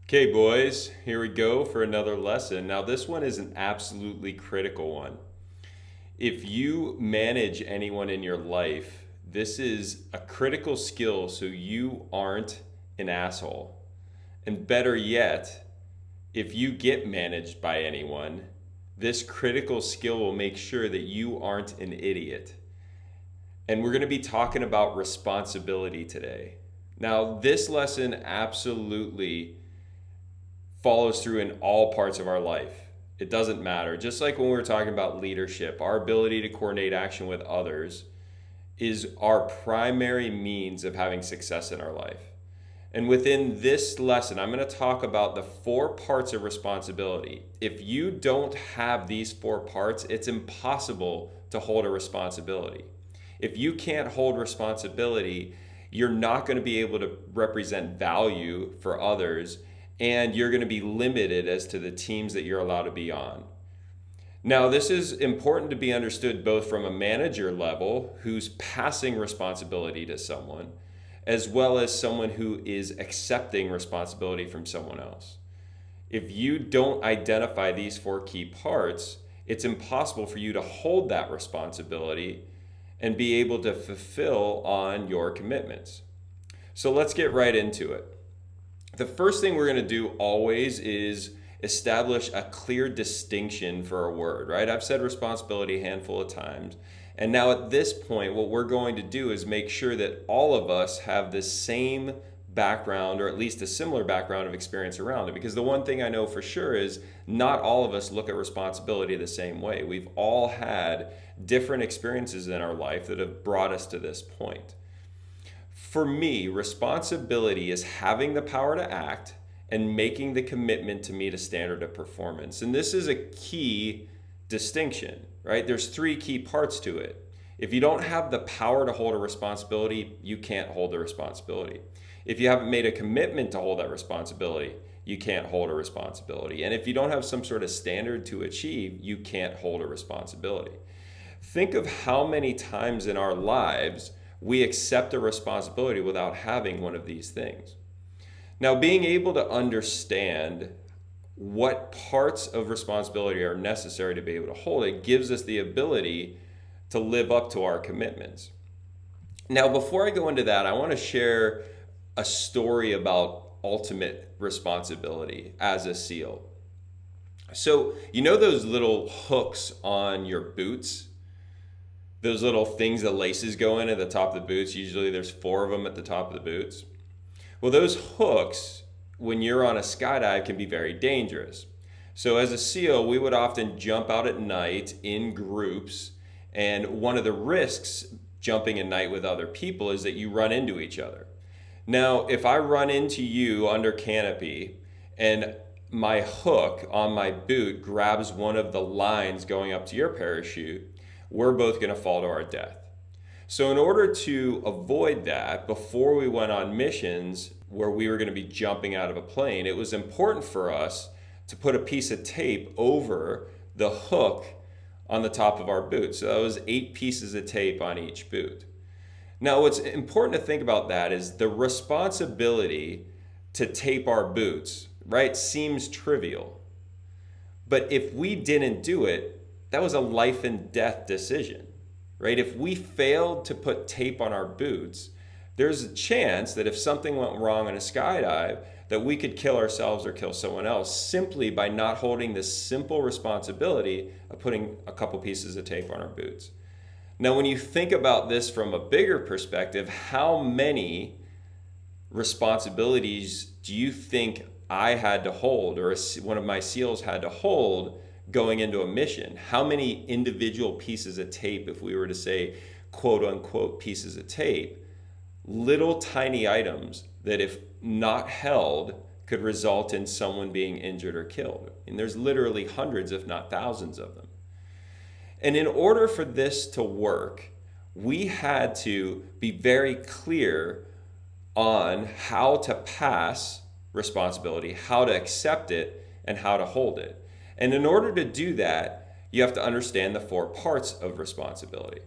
Okay, boys, here we go for another lesson. Now, this one is an absolutely critical one. If you manage anyone in your life, this is a critical skill so you aren't an asshole. And better yet, if you get managed by anyone, this critical skill will make sure that you aren't an idiot. And we're going to be talking about responsibility today. Now, this lesson absolutely follows through in all parts of our life. It doesn't matter. Just like when we were talking about leadership, our ability to coordinate action with others is our primary means of having success in our life. And within this lesson, I'm going to talk about the 4 parts of responsibility. If you don't have these 4 parts, it's impossible to hold a responsibility. If you can't hold responsibility, you're not going to be able to represent value for others, and you're going to be limited as to the teams that you're allowed to be on. Now, this is important to be understood both from a manager level who's passing responsibility to someone, as well as someone who is accepting responsibility from someone else. If you don't identify these 4 key parts, it's impossible for you to hold that responsibility and be able to fulfill on your commitments. So let's get right into it. The first thing we're going to do always is establish a clear distinction for a word, right? I've said responsibility a handful of times. And now at this point, what we're going to do is make sure that all of us have the same background, or at least a similar background of experience around it. Because the one thing I know for sure is not all of us look at responsibility the same way. We've all had different experiences in our life that have brought us to this point. For me, responsibility is having the power to act and making the commitment to meet a standard of performance. And this is a key distinction, right? There's 3 key parts to it. If you don't have the power to hold a responsibility, you can't hold the responsibility. If you haven't made a commitment to hold that responsibility, you can't hold a responsibility. And if you don't have some sort of standard to achieve, you can't hold a responsibility. Think of how many times in our lives we accept a responsibility without having one of these things. Now, being able to understand what parts of responsibility are necessary to be able to hold it gives us the ability to live up to our commitments. Now, before I go into that, I want to share a story about ultimate responsibility as a SEAL. So, you know those little hooks on your boots? Those little things the laces go in at the top of the boots. Usually there's 4 of them at the top of the boots. Well, those hooks, when you're on a skydive, can be very dangerous. So as a SEAL, we would often jump out at night in groups. And one of the risks jumping at night with other people is that you run into each other. Now, if I run into you under canopy and my hook on my boot grabs one of the lines going up to your parachute, we're both going to fall to our death. So in order to avoid that, before we went on missions where we were going to be jumping out of a plane, it was important for us to put a piece of tape over the hook on the top of our boot. So that was 8 pieces of tape on each boot. Now, what's important to think about that is the responsibility to tape our boots, right, seems trivial. But if we didn't do it, that was a life and death decision, right? If we failed to put tape on our boots, there's a chance that if something went wrong in a skydive, that we could kill ourselves or kill someone else simply by not holding this simple responsibility of putting a couple pieces of tape on our boots. Now, when you think about this from a bigger perspective, how many responsibilities do you think I had to hold, or one of my SEALs had to hold going into a mission? How many individual pieces of tape, if we were to say quote unquote pieces of tape, little tiny items that if not held could result in someone being injured or killed? And there's literally hundreds, if not thousands of them. And in order for this to work, we had to be very clear on how to pass responsibility, how to accept it, and how to hold it. And in order to do that, you have to understand the 4 parts of responsibility.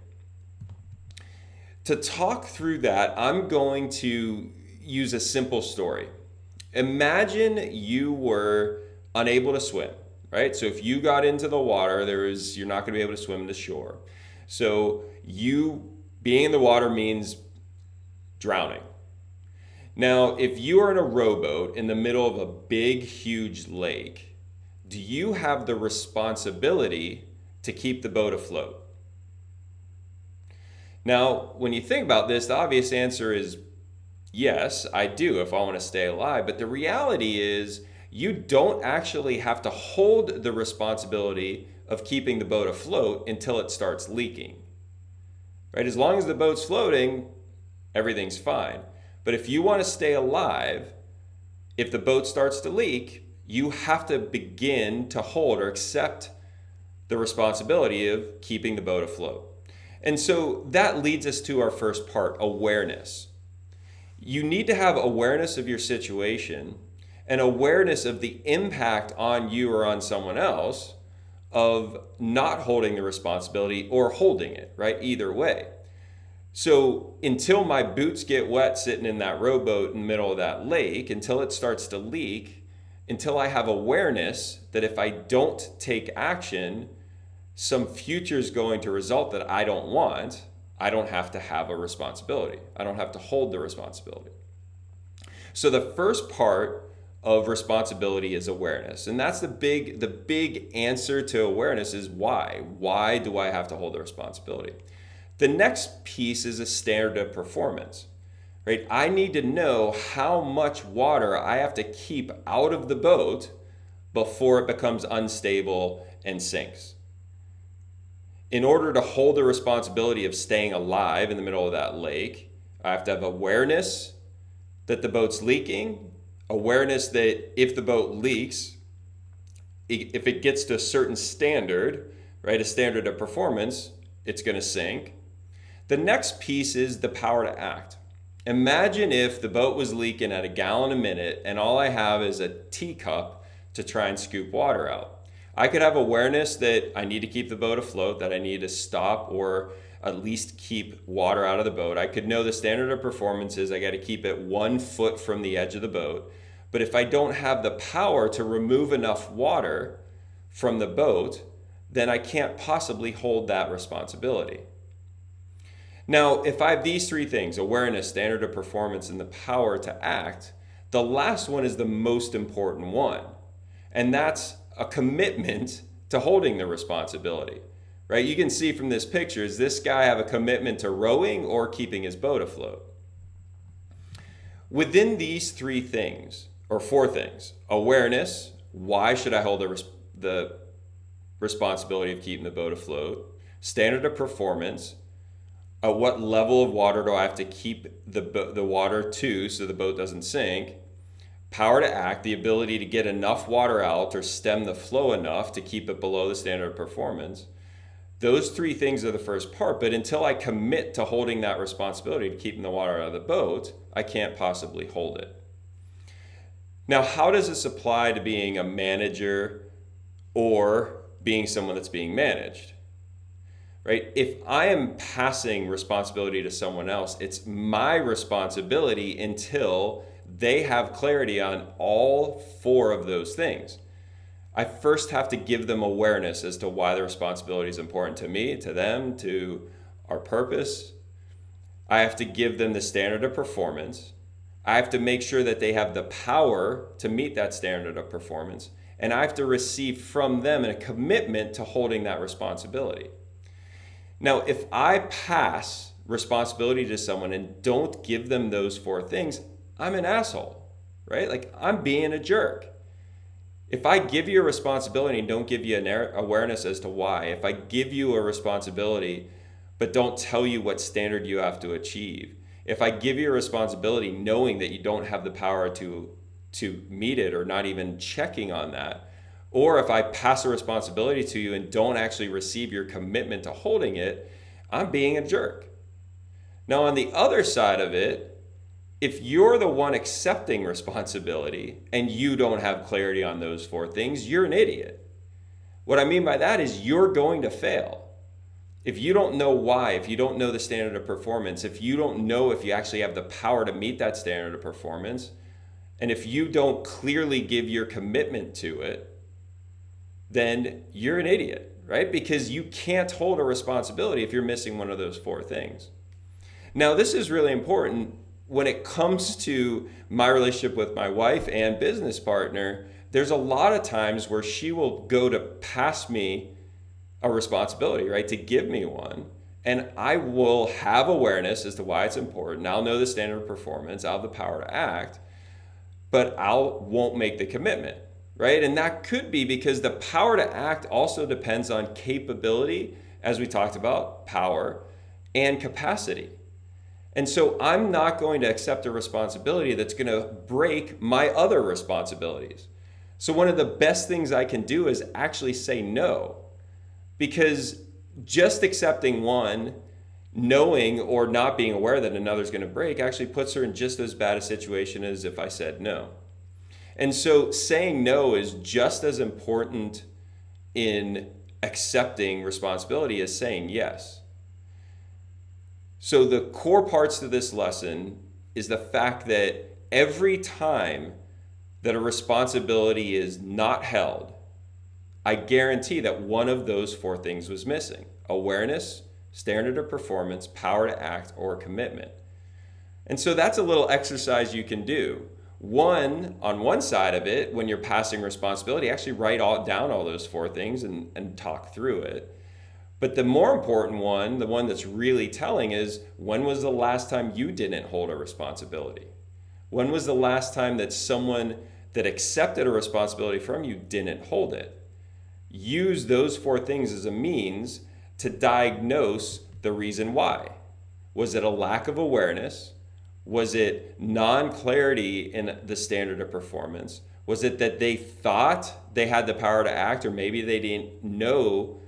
To talk through that, I'm going to use a simple story. Imagine you were unable to swim, right? So if you got into the water, you're not going to be able to swim to shore. So you being in the water means drowning. Now, if you are in a rowboat in the middle of a big, huge lake, do you have the responsibility to keep the boat afloat? Now, when you think about this, the obvious answer is yes, I do if I want to stay alive. But the reality is, you don't actually have to hold the responsibility of keeping the boat afloat until it starts leaking. Right? As long as the boat's floating, everything's fine. But if you want to stay alive, if the boat starts to leak, you have to begin to hold or accept the responsibility of keeping the boat afloat. And so that leads us to our first part, awareness. You need to have awareness of your situation and awareness of the impact on you or on someone else of not holding the responsibility or holding it, right? Either way. So until my boots get wet sitting in that rowboat in the middle of that lake, until it starts to leak, until I have awareness that if I don't take action, some future is going to result that I don't want, I don't have to have a responsibility. I don't have to hold the responsibility. So the first part of responsibility is awareness. And that's the big answer to awareness is why. Why do I have to hold the responsibility? The next piece is a standard of performance, right? I need to know how much water I have to keep out of the boat before it becomes unstable and sinks. In order to hold the responsibility of staying alive in the middle of that lake, I have to have awareness that the boat's leaking, awareness that if the boat leaks, if it gets to a certain standard, right, a standard of performance, it's going to sink. The next piece is the power to act. Imagine if the boat was leaking at a gallon a minute and all I have is a teacup to try and scoop water out. I could have awareness that I need to keep the boat afloat, that I need to stop or at least keep water out of the boat. I could know the standard of performance is I got to keep it 1 foot from the edge of the boat. But if I don't have the power to remove enough water from the boat, then I can't possibly hold that responsibility. Now, if I have these three things, awareness, standard of performance, and the power to act, the last one is the most important one. And that's a commitment to holding the responsibility, right? You can see from this picture, does this guy have a commitment to rowing or keeping his boat afloat? Within these three things, or four things, awareness, why should I hold the responsibility of keeping the boat afloat? Standard of performance, at what level of water do I have to keep the water to so the boat doesn't sink? Power to act, the ability to get enough water out or stem the flow enough to keep it below the standard of performance. Those three things are the first part, but until I commit to holding that responsibility to keeping the water out of the boat, I can't possibly hold it. Now, how does this apply to being a manager or being someone that's being managed? Right? If I am passing responsibility to someone else, it's my responsibility until they have clarity on all four of those things. I first have to give them awareness as to why the responsibility is important to me, to them, to our purpose. I have to give them the standard of performance. I have to make sure that they have the power to meet that standard of performance. And I have to receive from them a commitment to holding that responsibility. Now, if I pass responsibility to someone and don't give them those four things, I'm an asshole, right? Like, I'm being a jerk. If I give you a responsibility and don't give you an awareness as to why, if I give you a responsibility but don't tell you what standard you have to achieve, if I give you a responsibility knowing that you don't have the power to meet it or not even checking on that, or if I pass a responsibility to you and don't actually receive your commitment to holding it, I'm being a jerk. Now, on the other side of it, if you're the one accepting responsibility and you don't have clarity on those four things, you're an idiot. What I mean by that is you're going to fail. If you don't know why, if you don't know the standard of performance, if you don't know if you actually have the power to meet that standard of performance, And if you don't clearly give your commitment to it, then you're an idiot, right? Because you can't hold a responsibility if you're missing one of those four things. Now, this is really important when it comes to my relationship with my wife and business partner. There's a lot of times where she will go to pass me a responsibility, right? To give me one. And I will have awareness as to why it's important. I'll know the standard of performance. I'll have the power to act, but I won't make the commitment, right? And that could be because the power to act also depends on capability, as we talked about, power, and capacity. And so I'm not going to accept a responsibility that's going to break my other responsibilities. So one of the best things I can do is actually say no, because just accepting one, knowing or not being aware that another's going to break, actually puts her in just as bad a situation as if I said no. And so saying no is just as important in accepting responsibility as saying yes. So the core parts to this lesson is the fact that every time that a responsibility is not held, I guarantee that one of those four things was missing: awareness, standard of performance, power to act, or commitment. And so that's a little exercise you can do. On one side of it, when you're passing responsibility, actually write down all those four things and talk through it. But the more important one, the one that's really telling, is when was the last time you didn't hold a responsibility? When was the last time that someone that accepted a responsibility from you didn't hold it? Use those four things as a means to diagnose the reason why. Was it a lack of awareness? Was it non-clarity in the standard of performance? Was it that they thought they had the power to act, or maybe they didn't know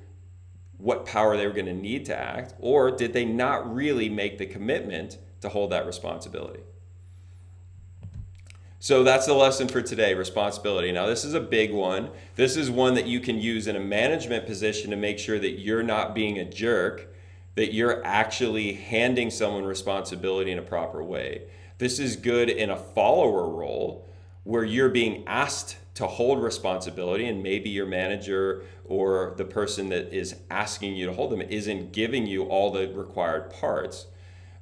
what power they were going to need to act? Or did they not really make the commitment to hold that responsibility? So that's the lesson for today: responsibility. Now, this is a big one. This is one that you can use in a management position to make sure that you're not being a jerk, that you're actually handing someone responsibility in a proper way. This is good in a follower role where you're being asked to hold responsibility, and maybe your manager or the person that is asking you to hold them isn't giving you all the required parts.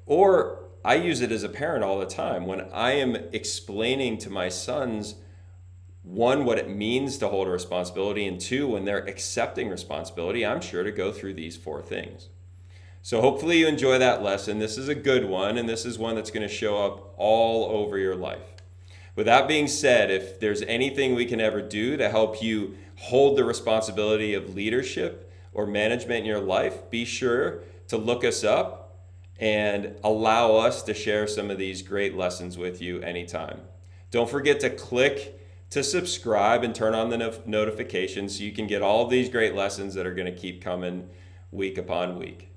Or I use it as a parent all the time when I am explaining to my sons, one, what it means to hold a responsibility, and two, when they're accepting responsibility, I'm sure to go through these four things. So hopefully you enjoy that lesson. This is a good one, and this is one that's going to show up all over your life. With that being said, if there's anything we can ever do to help you hold the responsibility of leadership or management in your life, be sure to look us up and allow us to share some of these great lessons with you anytime. Don't forget to click to subscribe and turn on the notifications so you can get all of these great lessons that are going to keep coming week upon week.